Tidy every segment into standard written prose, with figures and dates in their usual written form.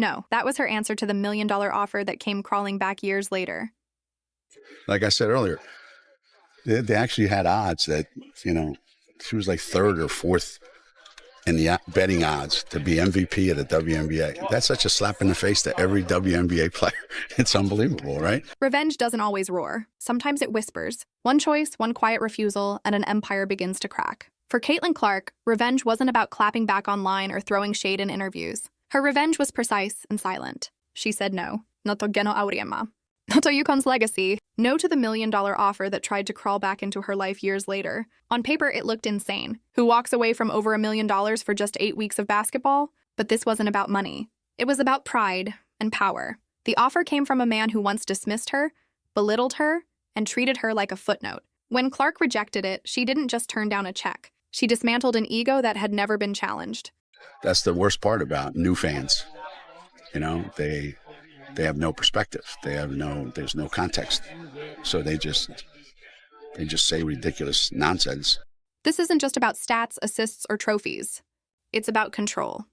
No, that was her answer to the $1 million offer that came crawling back years later. Like I said earlier, they actually had odds that, she was like third or fourth in the betting odds to be MVP of the WNBA. That's such a slap in the face to every WNBA player. It's unbelievable, right? Revenge doesn't always roar. Sometimes it whispers. One choice, one quiet refusal, and an empire begins to crack. For Caitlin Clark, revenge wasn't about clapping back online or throwing shade in interviews. Her revenge was precise and silent. She said no. No to Geno Auriemma. No to UConn's legacy. No to the $1 million offer that tried to crawl back into her life years later. On paper, it looked insane. Who walks away from over $1 million for just 8 weeks of basketball? But this wasn't about money. It was about pride and power. The offer came from a man who once dismissed her, belittled her, and treated her like a footnote. When Clark rejected it, she didn't just turn down a check. She dismantled an ego that had never been challenged. That's the worst part about new fans. They have no perspective. There's no context. So they just say ridiculous nonsense. This isn't just about stats, assists, or trophies. It's about control.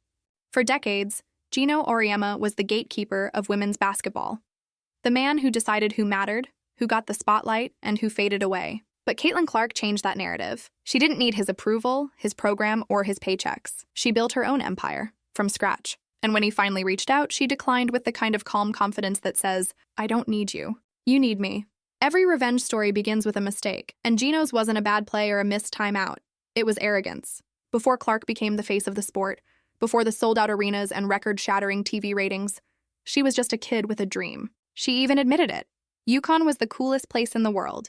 For decades, Geno Auriemma was the gatekeeper of women's basketball. The man who decided who mattered, who got the spotlight, and who faded away. But Caitlin Clark changed that narrative. She didn't need his approval, his program, or his paychecks. She built her own empire, from scratch. And when he finally reached out, she declined with the kind of calm confidence that says, I don't need you. You need me. Every revenge story begins with a mistake, and Geno's wasn't a bad play or a missed timeout. It was arrogance. Before Clark became the face of the sport, before the sold-out arenas and record-shattering TV ratings, she was just a kid with a dream. She even admitted it. UConn was the coolest place in the world.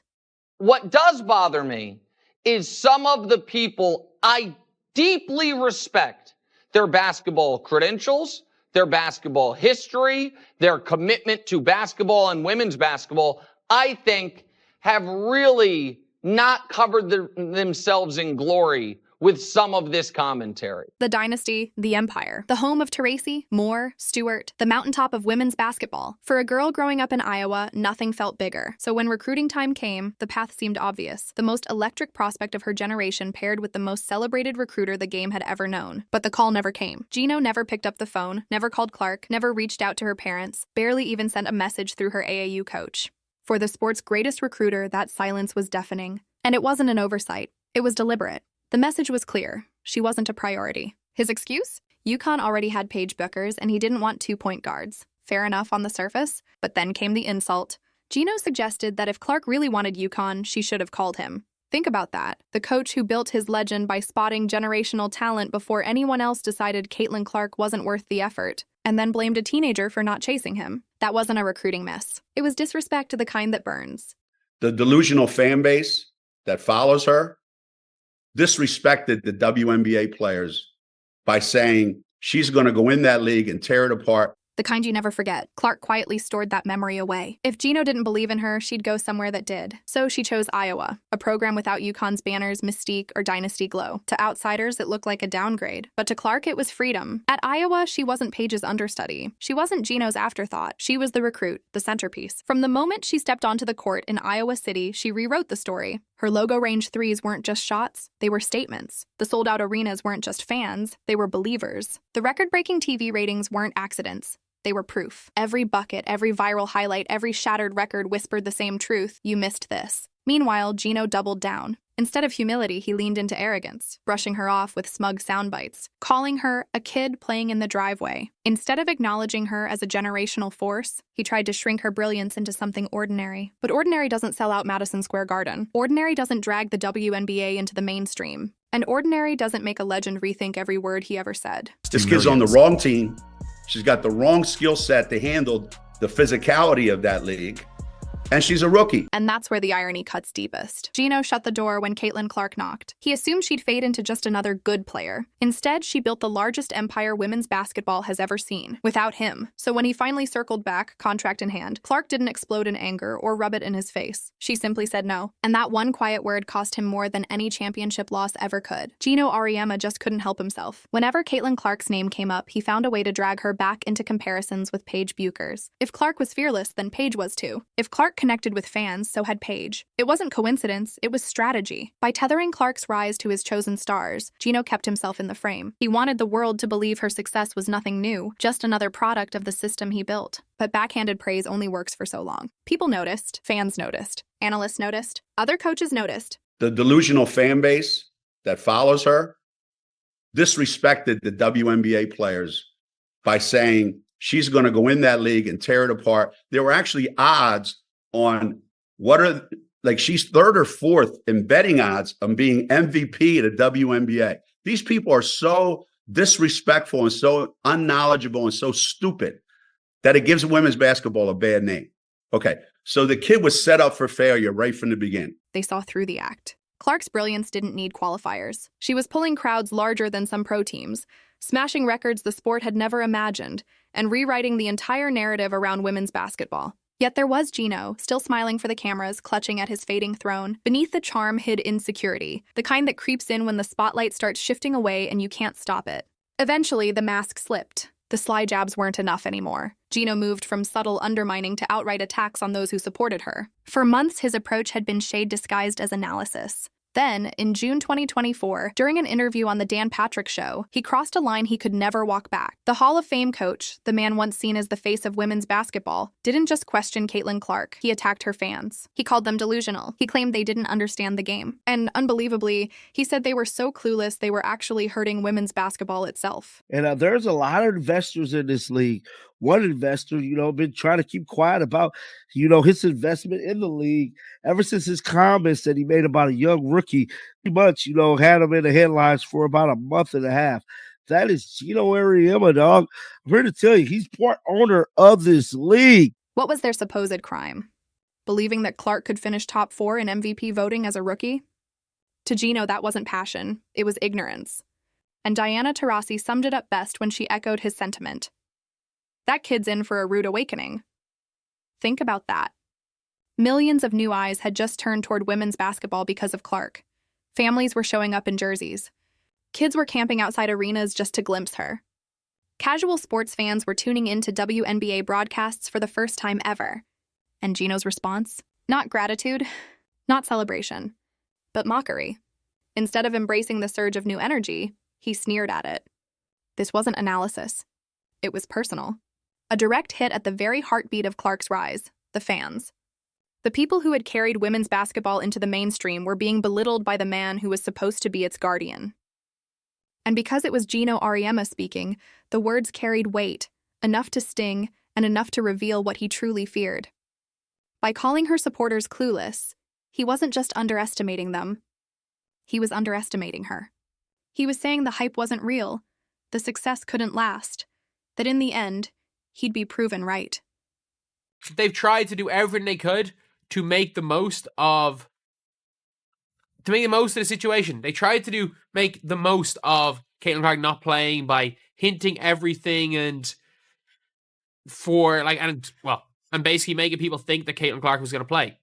What does bother me is some of the people I deeply respect, their basketball credentials, their basketball history, their commitment to basketball and women's basketball, I think have really not covered themselves in glory with some of this commentary. The dynasty, the empire, the home of Teresi, Moore, Stewart, the mountaintop of women's basketball. For a girl growing up in Iowa, nothing felt bigger. So when recruiting time came, the path seemed obvious. The most electric prospect of her generation paired with the most celebrated recruiter the game had ever known. But the call never came. Geno never picked up the phone, never called Clark, never reached out to her parents, barely even sent a message through her AAU coach. For the sport's greatest recruiter, that silence was deafening. And it wasn't an oversight. It was deliberate. The message was clear. She wasn't a priority. His excuse? UConn already had Paige Bueckers, and he didn't want 2-point guards. Fair enough on the surface, but then came the insult. Geno suggested that if Clark really wanted UConn, she should have called him. Think about that. The coach who built his legend by spotting generational talent before anyone else decided Caitlin Clark wasn't worth the effort, and then blamed a teenager for not chasing him. That wasn't a recruiting miss. It was disrespect to the kind that burns. The delusional fan base that follows her disrespected the WNBA players by saying she's going to go in that league and tear it apart. The kind you never forget. Clark quietly stored that memory away. If Geno didn't believe in her, she'd go somewhere that did. So she chose Iowa, a program without UConn's banners, mystique, or dynasty glow. To outsiders, it looked like a downgrade. But to Clark, it was freedom. At Iowa, she wasn't Paige's understudy. She wasn't Geno's afterthought. She was the recruit, the centerpiece. From the moment she stepped onto the court in Iowa City, she rewrote the story. Her logo-range threes weren't just shots, they were statements. The sold-out arenas weren't just fans, they were believers. The record-breaking TV ratings weren't accidents. They were proof. Every bucket, every viral highlight, every shattered record whispered the same truth. You missed this. Meanwhile, Geno doubled down. Instead of humility, he leaned into arrogance, brushing her off with smug sound bites, calling her a kid playing in the driveway. Instead of acknowledging her as a generational force, he tried to shrink her brilliance into something ordinary. But ordinary doesn't sell out Madison Square Garden. Ordinary doesn't drag the WNBA into the mainstream. And ordinary doesn't make a legend rethink every word he ever said. This kid's on the wrong team. She's got the wrong skill set to handle the physicality of that league. And she's a rookie. And that's where the irony cuts deepest. Geno shut the door when Caitlin Clark knocked. He assumed she'd fade into just another good player. Instead, she built the largest empire women's basketball has ever seen, without him. So when he finally circled back, contract in hand, Clark didn't explode in anger or rub it in his face. She simply said no. And that one quiet word cost him more than any championship loss ever could. Geno Auriemma just couldn't help himself. Whenever Caitlin Clark's name came up, he found a way to drag her back into comparisons with Paige Bueckers. If Clark was fearless, then Paige was too. If Clark connected with fans, so had Paige. It wasn't coincidence, it was strategy. By tethering Clark's rise to his chosen stars, Geno kept himself in the frame. He wanted the world to believe her success was nothing new, just another product of the system he built. But backhanded praise only works for so long. People noticed, fans noticed, analysts noticed, other coaches noticed. The delusional fan base that follows her disrespected the WNBA players by saying she's going to go in that league and tear it apart. There were actually odds on she's third or fourth in betting odds on being MVP at a WNBA. These people are so disrespectful and so unknowledgeable and so stupid that it gives women's basketball a bad name. Okay, so the kid was set up for failure right from the beginning. They saw through the act. Clark's brilliance didn't need qualifiers. She was pulling crowds larger than some pro teams, smashing records the sport had never imagined, and rewriting the entire narrative around women's basketball. Yet there was Geno, still smiling for the cameras, clutching at his fading throne. Beneath the charm hid insecurity, the kind that creeps in when the spotlight starts shifting away and you can't stop it. Eventually, the mask slipped. The sly jabs weren't enough anymore. Geno moved from subtle undermining to outright attacks on those who supported her. For months, his approach had been shade disguised as analysis. Then, in June 2024, during an interview on The Dan Patrick Show, he crossed a line he could never walk back. The Hall of Fame coach, the man once seen as the face of women's basketball, didn't just question Caitlin Clark, he attacked her fans. He called them delusional. He claimed they didn't understand the game. And unbelievably, he said they were so clueless they were actually hurting women's basketball itself. And there's a lot of investors in this league. One investor, been trying to keep quiet about, his investment in the league ever since his comments that he made about a young rookie. Pretty much, had him in the headlines for about a month and a half. That is Geno Auriemma, dog. I'm here to tell you, he's part owner of this league. What was their supposed crime? Believing that Clark could finish top 4 in MVP voting as a rookie? To Geno, that wasn't passion. It was ignorance. And Diana Taurasi summed it up best when she echoed his sentiment. That kid's in for a rude awakening. Think about that. Millions of new eyes had just turned toward women's basketball because of Clark. Families were showing up in jerseys. Kids were camping outside arenas just to glimpse her. Casual sports fans were tuning into WNBA broadcasts for the first time ever. And Geno's response? Not gratitude, not celebration, but mockery. Instead of embracing the surge of new energy, he sneered at it. This wasn't analysis. It was personal. A direct hit at the very heartbeat of Clark's rise, the fans. The people who had carried women's basketball into the mainstream were being belittled by the man who was supposed to be its guardian. And because it was Geno Auriemma speaking, the words carried weight, enough to sting and enough to reveal what he truly feared. By calling her supporters clueless, he wasn't just underestimating them. He was underestimating her. He was saying the hype wasn't real, the success couldn't last, that in the end, he'd be proven right. They've tried to do everything they could to make the most of the situation. They tried to make the most of Caitlin Clark not playing by hinting everything and basically making people think that Caitlin Clark was going to play.